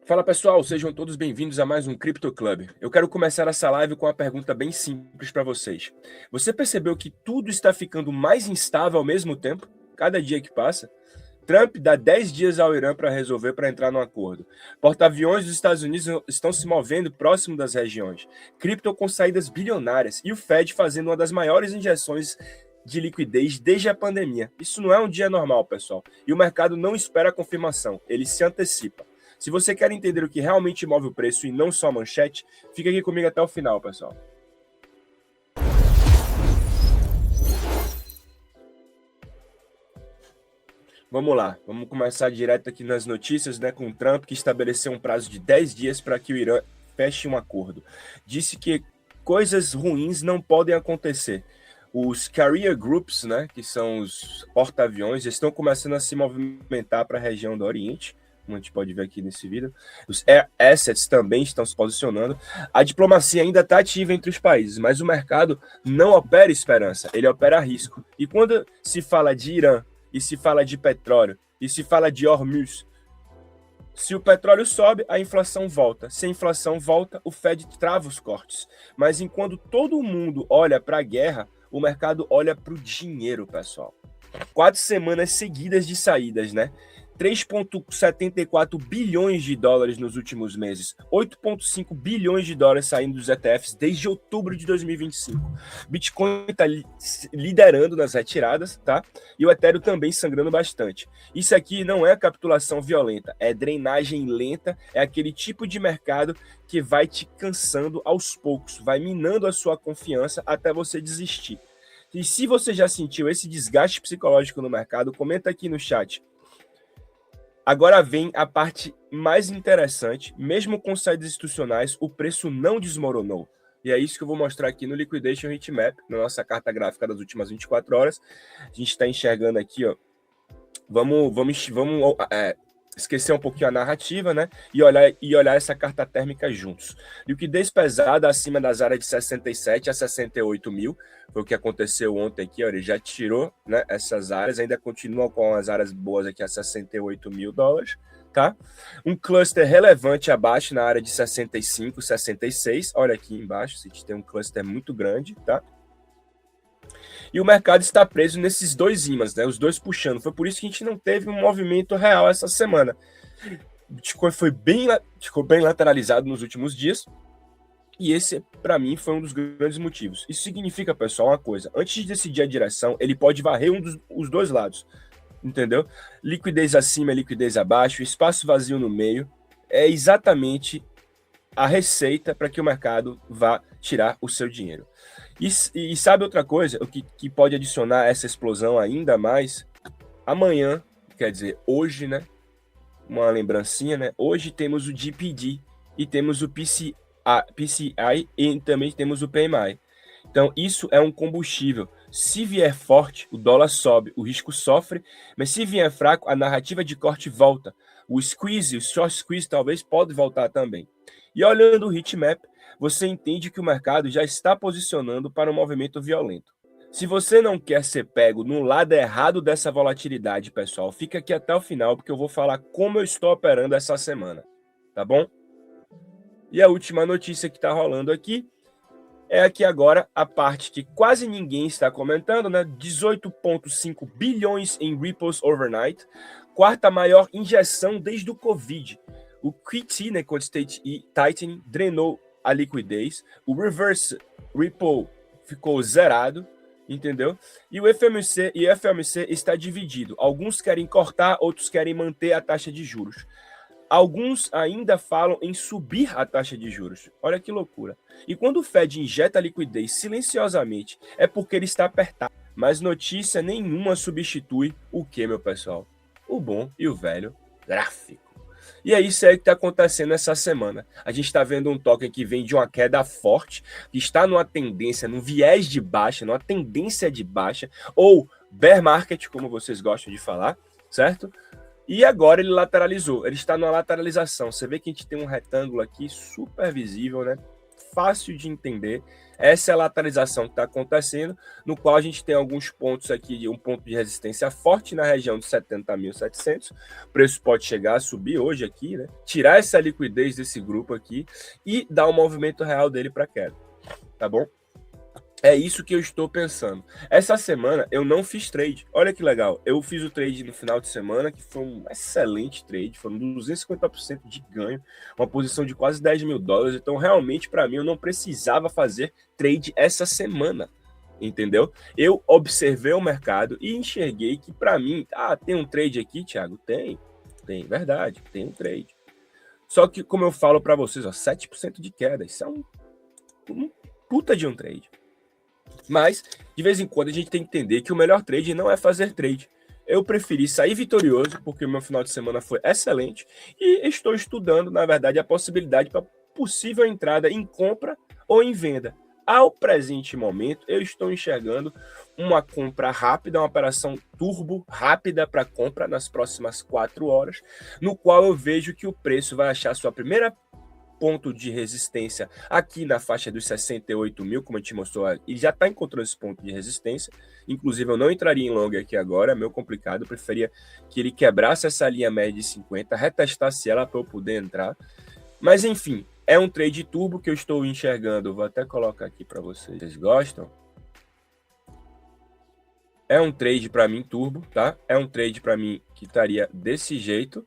Fala pessoal, sejam todos bem-vindos a mais um Crypto Club. Eu quero começar essa live com uma pergunta bem simples para vocês. Você percebeu que tudo está ficando mais instável ao mesmo tempo? Cada dia que passa? Trump dá 10 dias ao Irã para resolver para entrar num acordo. Porta-aviões dos Estados Unidos estão se movendo próximo das regiões. Cripto com saídas bilionárias e o Fed fazendo uma das maiores injeções de liquidez desde a pandemia. Isso não é um dia normal, pessoal. E o mercado não espera a confirmação, ele se antecipa. Se você quer entender o que realmente move o preço e não só a manchete, fica aqui comigo até o final, pessoal. Vamos lá, vamos começar direto aqui nas notícias, né, com o Trump, que estabeleceu um prazo de 10 dias para que o Irã feche um acordo. Disse que coisas ruins não podem acontecer. Os carrier groups, né, que são os porta-aviões, estão começando a se movimentar para a região do Oriente, como a gente pode ver aqui nesse vídeo. Os air assets também estão se posicionando. A diplomacia ainda está ativa entre os países, mas o mercado não opera esperança, ele opera risco. E quando se fala de Irã, e se fala de petróleo, e se fala de Hormuz, se o petróleo sobe, a inflação volta. Se a inflação volta, o Fed trava os cortes. Mas enquanto todo mundo olha para a guerra, o mercado olha para o dinheiro, pessoal. 4 semanas seguidas de saídas, né? 3,74 bilhões de dólares nos últimos meses, 8,5 bilhões de dólares saindo dos ETFs desde outubro de 2025. Bitcoin está liderando nas retiradas, tá? E o Ethereum também sangrando bastante. Isso aqui não é capitulação violenta, é drenagem lenta, é aquele tipo de mercado que vai te cansando aos poucos, vai minando a sua confiança até você desistir. E se você já sentiu esse desgaste psicológico no mercado, comenta aqui no chat. Agora vem a parte mais interessante, mesmo com saídas institucionais, o preço não desmoronou. E é isso que eu vou mostrar aqui no Liquidation Heatmap, na nossa carta gráfica das últimas 24 horas. A gente está enxergando aqui, ó. Vamos esquecer um pouquinho a narrativa, né? E olhar essa carta térmica juntos. Liquidez pesada acima das áreas de 67 a 68 mil. Foi o que aconteceu ontem aqui, ó, ele já tirou, né, essas áreas, ainda continuam com as áreas boas aqui a 68 mil dólares, tá? Um cluster relevante abaixo na área de 65, 66, olha aqui embaixo, a gente tem um cluster muito grande, tá? E o mercado está preso nesses dois ímãs, né, os dois puxando, foi por isso que a gente não teve um movimento real essa semana. O Bitcoin ficou bem lateralizado nos últimos dias, e esse, para mim, foi um dos grandes motivos. Isso significa, pessoal, uma coisa. Antes de decidir a direção, ele pode varrer os dois lados. Entendeu? Liquidez acima, liquidez abaixo, espaço vazio no meio. É exatamente a receita para que o mercado vá tirar o seu dinheiro. E sabe outra coisa? O que pode adicionar essa explosão ainda mais? Amanhã, quer dizer, hoje, né? Uma lembrancinha, né? Hoje temos o GPD e temos o PCI e também temos o PMI. Então, isso é um combustível. Se vier forte, o dólar sobe, o risco sofre, mas se vier fraco, a narrativa de corte volta. O squeeze, o short squeeze talvez pode voltar também. E olhando o heatmap, você entende que o mercado já está posicionando para um movimento violento. Se você não quer ser pego no lado errado dessa volatilidade, pessoal, fica aqui até o final, porque eu vou falar como eu estou operando essa semana, tá bom? E a última notícia que está rolando aqui é aqui agora a parte que quase ninguém está comentando, né? 18,5 bilhões em Ripples overnight, quarta maior injeção desde o Covid. O QT, né, Quantitative Tightening, drenou a liquidez. O Reverse Ripple ficou zerado, entendeu? E o FOMC está dividido. Alguns querem cortar, outros querem manter a taxa de juros. Alguns ainda falam em subir a taxa de juros. Olha que loucura. E quando o Fed injeta liquidez silenciosamente, é porque ele está apertado. Mas notícia nenhuma substitui o que, meu pessoal? O bom e o velho gráfico. E é isso aí que está acontecendo essa semana. A gente está vendo um token que vem de uma queda forte, que está numa tendência, num viés de baixa, numa tendência de baixa, ou bear market, como vocês gostam de falar, certo? E agora ele lateralizou, ele está numa lateralização. Você vê que a gente tem um retângulo aqui super visível, né? fácil de entender. Essa é a lateralização que está acontecendo, no qual a gente tem alguns pontos aqui, de um ponto de resistência forte na região de 70.700. O preço pode chegar a subir hoje aqui, né? Tirar essa liquidez desse grupo aqui e dar um movimento real dele para queda, tá bom? É isso que eu estou pensando. Essa semana eu não fiz trade. Olha que legal. Eu fiz o trade no final de semana, que foi um excelente trade. Foram 250% de ganho. Uma posição de quase 10 mil dólares. Então, realmente, para mim, eu não precisava fazer trade essa semana. Entendeu? Eu observei o mercado e enxerguei que, para mim, tem um trade aqui, Thiago? Tem, verdade. Tem um trade. Só que, como eu falo para vocês, 7% de queda. Isso é um puta de um trade. Mas, de vez em quando, a gente tem que entender que o melhor trade não é fazer trade. Eu preferi sair vitorioso, porque o meu final de semana foi excelente, e estou estudando, na verdade, a possibilidade para possível entrada em compra ou em venda. Ao presente momento, eu estou enxergando uma compra rápida, uma operação turbo rápida para compra nas próximas 4 horas, no qual eu vejo que o preço vai achar sua primeira ponto de resistência aqui na faixa dos 68 mil, como a gente mostrou, e já está encontrando esse ponto de resistência. Inclusive, eu não entraria em long aqui agora, é meio complicado, eu preferia que ele quebrasse essa linha média de 50, retestasse ela para eu poder entrar. Mas, enfim, é um trade turbo que eu estou enxergando, vou até colocar aqui para vocês. Vocês gostam? É um trade para mim turbo, tá? É um trade para mim que estaria desse jeito,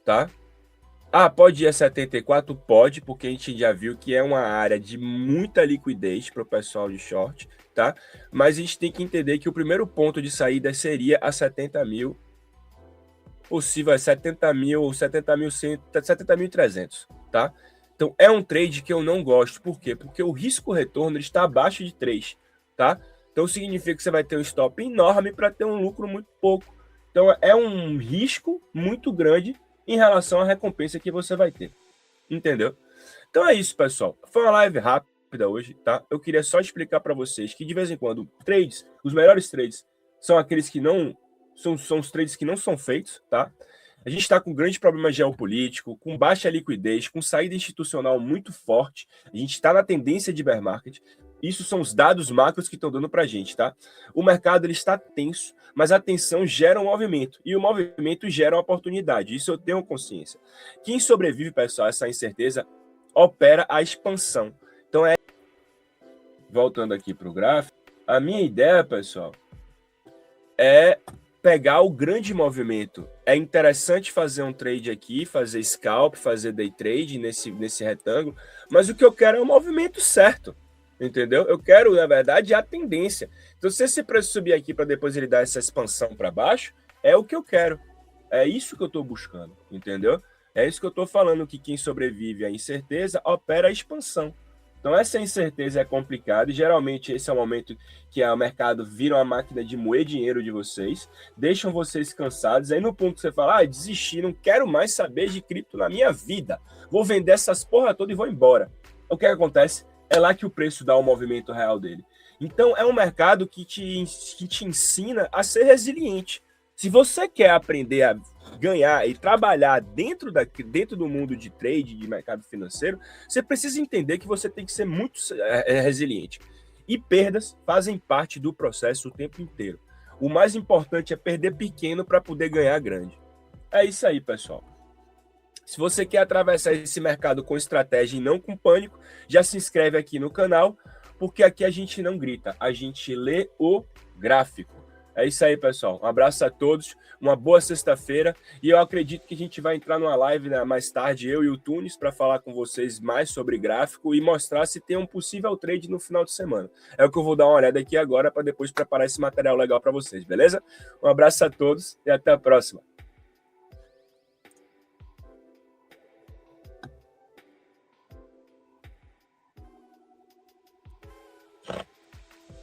tá? Pode ir a 74? Pode, porque a gente já viu que é uma área de muita liquidez para o pessoal de short, tá? Mas a gente tem que entender que o primeiro ponto de saída seria a 70 mil, possível a 70 mil, 70.300, tá? Então é um trade que eu não gosto, por quê? Porque o risco-retorno está abaixo de 3, tá? Então significa que você vai ter um stop enorme para ter um lucro muito pouco. Então é um risco muito grande em relação à recompensa que você vai ter, entendeu? Então é isso, pessoal. Foi uma live rápida hoje, tá? Eu queria só explicar para vocês que de vez em quando trades, os melhores trades, são aqueles que não são os trades que não são feitos, tá? A gente está com um grande problema geopolítico, com baixa liquidez, com saída institucional muito forte. A gente está na tendência de bear market. Isso são os dados macros que estão dando para a gente, tá? O mercado ele está tenso, mas a tensão gera um movimento, e o movimento gera uma oportunidade. Isso eu tenho consciência. Quem sobrevive, pessoal, a essa incerteza, opera a expansão. Então, voltando aqui para o gráfico, a minha ideia, pessoal, é pegar o grande movimento. É interessante fazer um trade aqui, fazer scalp, fazer day trade nesse retângulo, mas o que eu quero é o movimento certo. Entendeu? Eu quero, na verdade, a tendência. Então, se esse preço subir aqui para depois ele dar essa expansão para baixo, é o que eu quero. É isso que eu estou buscando, entendeu? É isso que eu estou falando, que quem sobrevive à incerteza opera a expansão. Então, essa incerteza é complicada e geralmente esse é o momento que o mercado vira uma máquina de moer dinheiro de vocês, deixam vocês cansados. Aí no ponto que você fala, desisti, não quero mais saber de cripto na minha vida. Vou vender essas porra toda e vou embora. O que acontece? É lá que o preço dá o movimento real dele. Então, é um mercado que te ensina a ser resiliente. Se você quer aprender a ganhar e trabalhar dentro do mundo de trade, de mercado financeiro, você precisa entender que você tem que ser muito resiliente. E perdas fazem parte do processo o tempo inteiro. O mais importante é perder pequeno para poder ganhar grande. É isso aí, pessoal. Se você quer atravessar esse mercado com estratégia e não com pânico, já se inscreve aqui no canal, porque aqui a gente não grita, a gente lê o gráfico. É isso aí, pessoal. Um abraço a todos, uma boa sexta-feira, e eu acredito que a gente vai entrar numa live, né, mais tarde, eu e o Tunis, para falar com vocês mais sobre gráfico e mostrar se tem um possível trade no final de semana. É o que eu vou dar uma olhada aqui agora para depois preparar esse material legal para vocês, beleza? Um abraço a todos e até a próxima.